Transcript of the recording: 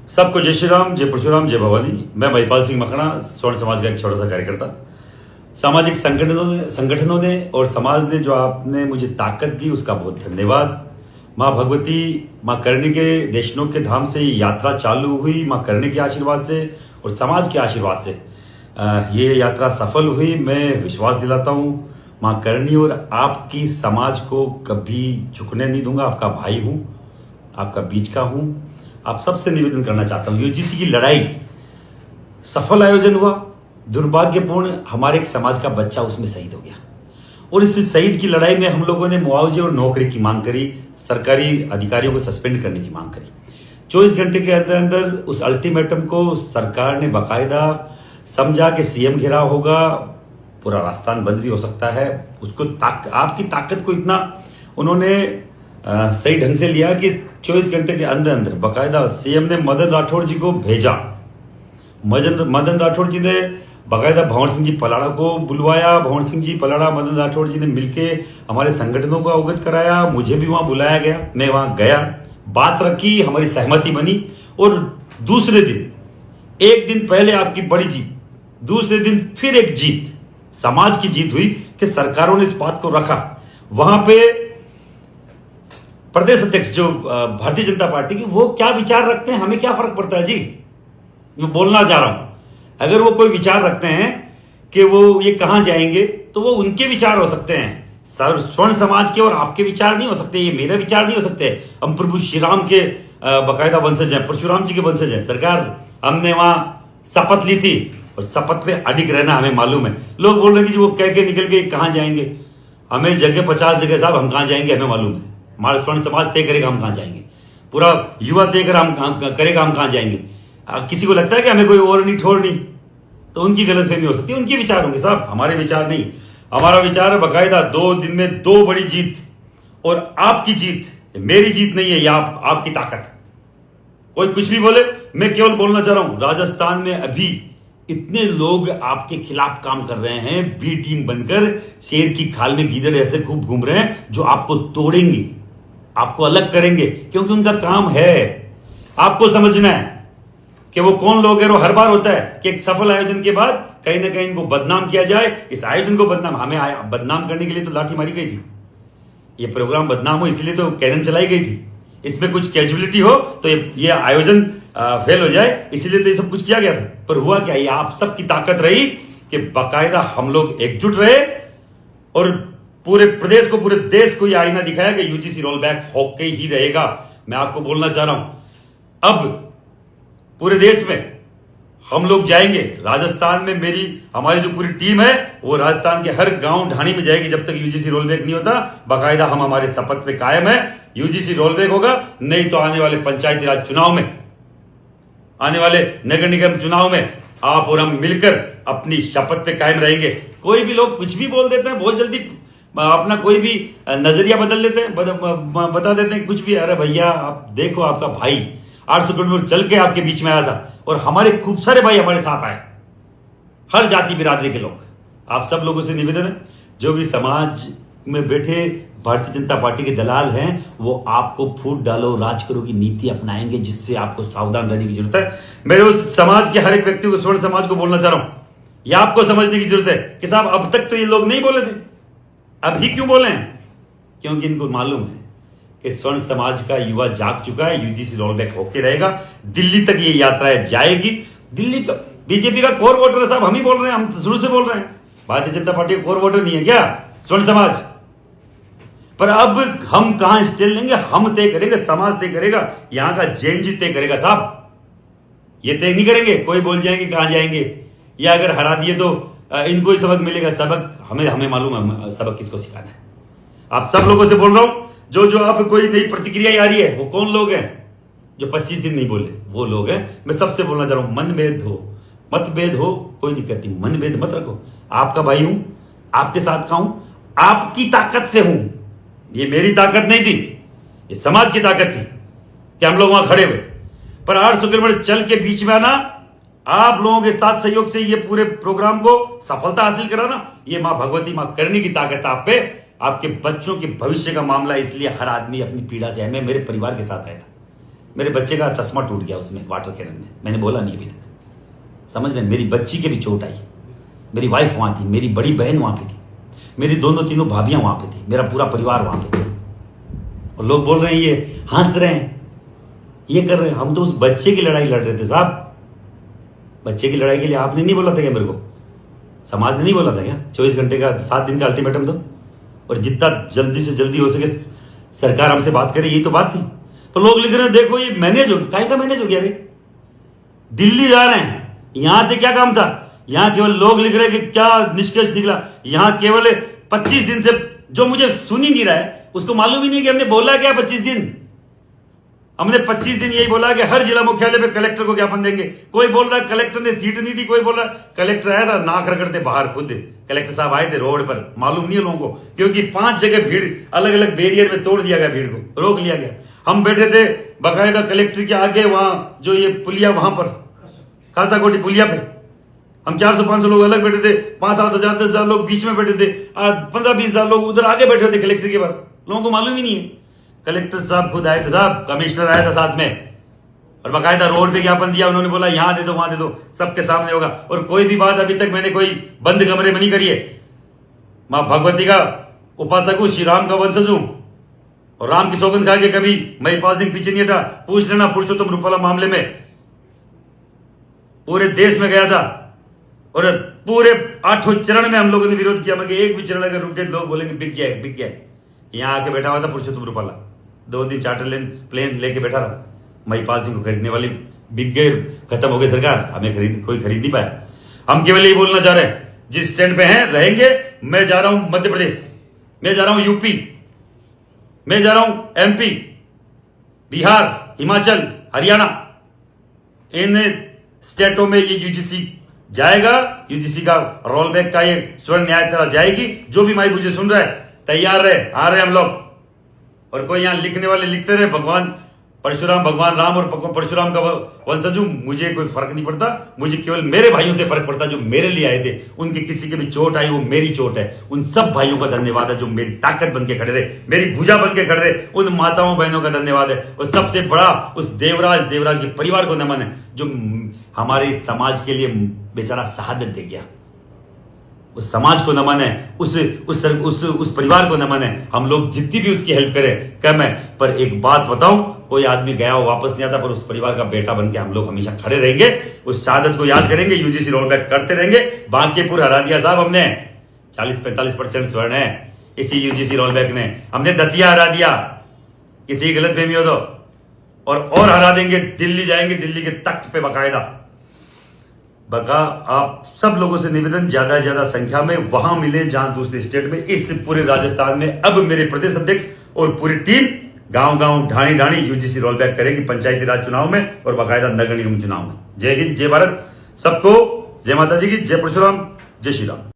सबको जय श्री राम, जय परशुराम, जय भवानी। मैं महिपाल सिंह मखना, स्वर्ण समाज का एक छोटा सा कार्यकर्ता। सामाजिक संगठनों ने और समाज ने जो आपने मुझे ताकत दी, उसका बहुत धन्यवाद। माँ भगवती, माँ करणी के देशनोक के धाम से यात्रा चालू हुई, माँ करणी के आशीर्वाद से और समाज के आशीर्वाद से ये यात्रा सफल हुई। मैं विश्वास दिलाता हूँ माँ करणी और आपकी समाज को कभी झुकने नहीं दूंगा। आपका भाई हूँ, आपका बीच का हूँ। आप सबसे निवेदन करना चाहता हूँ, यूजीसी की लड़ाई सफल आयोजन हुआ। दुर्भाग्यपूर्ण हमारे एक समाज का बच्चा उसमें शहीद हो गया और इस शहीद की लड़ाई में हम लोगों ने मुआवजे और नौकरी की मांग करी, सरकारी अधिकारियों को सस्पेंड करने की मांग करी। 24 घंटे के अंदर अंदर उस अल्टीमेटम को सरकार ने बाकायदा समझा कि सीएम घेराव होगा, पूरा राजस्थान बंद भी हो सकता है। उसको आपकी ताकत को इतना उन्होंने सही ढंग से लिया कि 24 घंटे के अंदर अंदर बाकायदा सीएम ने मदन राठौड़ जी को भेजा। मदन राठौड़ जी ने बाकायदा भंवर सिंह जी पलाड़ा को बुलवाया। भंवर सिंह जी पलाड़ा, मदन राठौड़ जी ने मिलके हमारे संगठनों को अवगत कराया। मुझे भी वहां बुलाया गया, मैं वहां गया, बात रखी, हमारी सहमति बनी। और दूसरे दिन, एक दिन पहले आपकी बड़ी जीत, दूसरे दिन फिर एक जीत, समाज की जीत हुई कि सरकारों ने इस बात को रखा। वहां पे प्रदेश अध्यक्ष जो भारतीय जनता पार्टी की, वो क्या विचार रखते हैं हमें क्या फर्क पड़ता है जी। मैं बोलना चाह रहा हूं, अगर वो कोई विचार रखते हैं कि वो ये कहां जाएंगे तो वो उनके विचार हो सकते हैं। स्वर्ण समाज के और आपके विचार नहीं हो सकते, ये मेरे विचार नहीं हो सकते। हम प्रभु श्री राम के बाकायदा वंशज हैं, परशुराम जी के वंशज हैं। सरकार, हमने वहां शपथ ली थी और शपथ पे अडिग रहना हमें मालूम है। लोग बोल रहे हैं कि वो कह के निकल के कहां जाएंगे, हमें जगह 50 जगह साहब, हम कहां जाएंगे हमें मालूम है। हमारा स्वर्ण समाज तय करेगा हम कहां जाएंगे, पूरा युवा तय करेगा हम कहां जाएंगे। किसी को लगता है कि हमें कोई और नहीं ठोर नहीं, तो उनकी गलतफहमी हो सकती है, उनके विचार होंगे साहब, हमारे विचार नहीं। हमारा विचार है बाकायदा 2 दिन में 2 बड़ी जीत, और आपकी जीत मेरी जीत नहीं है, ये आपकी ताकत। कोई कुछ भी बोले, मैं केवल बोलना चाह रहा हूं, राजस्थान में अभी इतने लोग आपके खिलाफ काम कर रहे हैं, बी टीम बनकर शेर की खाल में गीदड़ ऐसे खूब घूम रहे हैं, जो आपको तोड़ेंगे, आपको अलग करेंगे, क्योंकि उनका काम है। आपको समझना है कि वो कौन लोग हैं। वो हर बार होता है कि एक सफल आयोजन के बाद कहीं ना कहीं इनको बदनाम किया जाए। इस आयोजन को हमें बदनाम करने के लिए तो लाठी मारी गई थी, ये प्रोग्राम बदनाम हो इसलिए तो कैनन चलाई गई थी। इसमें कुछ कैजुअलिटी हो तो ये आयोजन फेल हो जाए, इसलिए तो ये सब कुछ किया गया था। पर हुआ क्या, ये आप सबकी ताकत रही कि बाकायदा हम लोग एकजुट रहे और पूरे प्रदेश को, पूरे देश को यह आईना दिखाया कि यूजीसी रोल बैक होके ही रहेगा। मैं आपको बोलना चाह रहा हूं, अब पूरे देश में हम लोग जाएंगे। राजस्थान में हमारी जो पूरी टीम है वो राजस्थान के हर गांव ढाणी में जाएगी जब तक यूजीसी रोल बैक नहीं होता। बाकायदा हम हमारे शपथ पे कायम है, यूजीसी रोल बैक होगा। नहीं तो आने वाले पंचायती राज चुनाव में, आने वाले नगर निगम चुनाव में आप और हम मिलकर अपनी शपथ पे कायम रहेंगे। कोई भी लोग कुछ भी बोल देते हैं, बहुत जल्दी अपना कोई भी नजरिया बदल देते हैं, बता देते हैं कुछ भी। अरे भैया, आप देखो, आपका भाई 800 किलोमीटर चल के आपके बीच में आया था और हमारे खूब सारे भाई हमारे साथ आए, हर जाति बिरादरी के लोग। आप सब लोगों से निवेदन है, जो भी समाज में बैठे भारतीय जनता पार्टी के दलाल हैं, वो आपको फूट डालो राज करो की नीति अपनाएंगे, जिससे आपको सावधान रहने की जरूरत है। मेरे उस समाज के हर एक व्यक्ति को, स्वर्ण समाज को बोलना चाह रहा हूं, यह आपको समझने की जरूरत है कि साहब अब तक तो ये लोग नहीं बोले थे, अभी क्यों बोले हैं? क्योंकि इनको मालूम है कि स्वर्ण समाज का युवा जाग चुका है, यूजीसी रोल बैक होके रहेगा। दिल्ली तक ये यात्रा जाएगी। दिल्ली तक बीजेपी का कोर वोटर है साहब, हम ही बोल रहे हैं, हम शुरू से बोल रहे हैं। भारतीय जनता पार्टी का कोर वोटर नहीं है क्या स्वर्ण समाज? पर अब हम कहां स्टैंड लेंगे, हम तय करेंगे, समाज तय करेगा, यहां का जेएनजी तय करेगा साहब। ये तय नहीं करेंगे, कोई बोल जाएंगे कहां जाएंगे, या अगर हरा दिए तो इनको ही सबक मिलेगा। सबक हमें मालूम है सबक किसको सिखाना है। आप सब लोगों से बोल रहा हूं, जो आप कोई नई प्रतिक्रिया आ रही है, वो कौन लोग हैं जो 25 दिन नहीं बोले, वो लोग हैं। मैं सबसे बोलना चाह रहा हूं, मनभेद हो, मतभेद हो, कोई दिक्कत नहीं, मनभेद मत रखो। आपका भाई हूं, आपके साथ का हूं, आपकी ताकत से हूं। ये मेरी ताकत नहीं थी, ये समाज की ताकत थी कि हम लोग वहां खड़े हुए। पर 800 किलोमीटर चल के बीच में आना, आप लोगों के साथ सहयोग से ये पूरे प्रोग्राम को सफलता हासिल कराना, ये मां भगवती, मां करणी की ताकत आप पे। आपके बच्चों के भविष्य का मामला, इसलिए हर आदमी अपनी पीड़ा से है। मैं मेरे परिवार के साथ आया था, मेरे बच्चे का चश्मा टूट गया उसमें वाटर कैनन में, मैंने बोला नहीं अभी तक, समझ रहे। मेरी बच्ची के भी चोट आई, मेरी वाइफ वहां थी, मेरी बड़ी बहन वहां पे थी, मेरी दोनों तीनों भाभियां वहां पे थी, मेरा पूरा परिवार वहां पे था। और लोग बोल रहे हैं ये हंस रहे हैं, ये कर रहे हैं। हम तो उस बच्चे की लड़ाई लड़ रहे थे साहब। बच्चे की लड़ाई के लिए आपने नहीं बोला था क्या मेरे को? समाज ने नहीं बोला था क्या 24 घंटे का 7 दिन का अल्टीमेटम दो और जितना जल्दी से जल्दी हो सके सरकार हमसे बात करे, यही तो बात थी। तो लोग लिख रहे हैं देखो ये मैनेज हो गया, काहे का मैनेज हो गया रे? दिल्ली जा रहे हैं, यहां से क्या काम था? यहां केवल लोग लिख रहे हैं कि क्या निष्कर्ष निकला। यहां केवल 25 दिन से, जो मुझे सुन ही नहीं रहा है उसको मालूम ही नहीं कि हमने बोला क्या 25 दिन। हमने 25 दिन यही बोला कि हर जिला मुख्यालय पे कलेक्टर को ज्ञापन देंगे। कोई बोल रहा है कलेक्टर ने सीट नहीं दी, कोई बोल रहा है कलेक्टर आया था नाक रगड़ते बाहर, खुद कलेक्टर साहब आए थे रोड पर, मालूम नहीं है लोगों को, क्योंकि 5 जगह भीड़ अलग अलग बैरियर में तोड़ दिया गया, भीड़ को रोक लिया गया। हम बैठे थे बाकायदा कलेक्टर के आगे, वहां जो ये पुलिया वहां पर खासा कोटी पुलिया पे, हम 400-500 लोग अलग बैठे थे, 5-7 हजार 10 हजार लोग बीच में बैठे थे, 15-20 हजार लोग उधर आगे बैठे थे कलेक्टर के बाद। लोगों को मालूम ही नहीं है। कलेक्टर साहब खुद आए थे साहब, कमिश्नर आया था साथ में, और बाकायदा रोड पे ज्ञापन दिया उन्होंने, बोला यहां दे दो वहां दे दो, सबके सामने होगा। और कोई भी बात अभी तक मैंने कोई बंद कमरे में नहीं करी है। मां भगवती का उपासक हूं, श्री राम का वंशज हूं, और राम की सौगंध खा के कभी महिपाल सिंह पीछे नहीं हटा। पूछ लेना पुरुषोत्तम रूपाला मामले में पूरे देश में गया था, और पूरे 8 चरण में हम लोगों ने विरोध किया, मगर एक भी चरण अगर रुके लोग बोलेंगे बिक गया बिक गया। यहां आके बैठा हुआ था पुरुषोत्तम रूपाला, 2 दिन चार्टर प्लेन लेके बैठा रहा, महिपाल सिंह को खरीदने वाली बिक गए, खत्म हो गई सरकार, हमें कोई खरीद नहीं पाया। हम केवल यही बोलना चाह रहे हैं, जिस स्टैंड पे हैं रहेंगे। मैं जा रहा हूं मध्य प्रदेश, मैं जा रहा हूं यूपी, मैं जा रहा हूं एमपी, बिहार, हिमाचल, हरियाणा, इन स्टेटों में ये यूजीसी जाएगा। यूजीसी का रोल बैक का ये स्वर्ण न्याय जाएगी। जो भी माई मुझे सुन रहा है तैयार रहे, आ रहे हम लोग। और कोई यहां लिखने वाले लिखते रहे भगवान परशुराम, भगवान राम और परशुराम का वंशज हूं, मुझे कोई फर्क नहीं पड़ता। मुझे केवल मेरे भाइयों से फर्क पड़ता जो मेरे लिए आए थे। उनकी किसी के भी चोट आई वो मेरी चोट है। उन सब भाइयों का धन्यवाद है जो मेरी ताकत बन के खड़े रहे, मेरी भुजा बन के खड़े रहे। उन माताओं बहनों का धन्यवाद है। और सबसे बड़ा उस देवराज के परिवार को नमन है जो हमारे समाज के लिए बेचारा शहादत दे गया। उस समाज को नमन है, उस परिवार को नमन है। हम लोग जितनी भी उसकी हेल्प करें कम है। पर एक बात बताऊं, कोई आदमी गया हो वापस नहीं आता, पर उस परिवार का बेटा बन के हम लोग हमेशा खड़े रहेंगे। उस शहादत को याद करेंगे, यूजीसी रोल बैक करते रहेंगे। बांकीपुर हरा दिया साहब हमने, 40-45% स्वर्ण है इसी यूजीसी रोल बैक ने। हमने दतिया हरा दिया, किसी गलत फहमी हो तो, और हरा देंगे। दिल्ली जाएंगे, दिल्ली के तख्त पे बाकायदा। बका आप सब लोगों से निवेदन, ज्यादा से ज्यादा संख्या में वहां मिले जहां दूसरे स्टेट में। इस पूरे राजस्थान में अब मेरे प्रदेश अध्यक्ष और पूरी टीम गांव-गांव, ढाणी-ढाणी यूजीसी रोल बैक करेगी पंचायती राज चुनाव में और बाकायदा नगर निगम चुनाव में। जय हिंद, जय भारत, सबको जय माता जी की, जय परशुराम, जय श्री राम।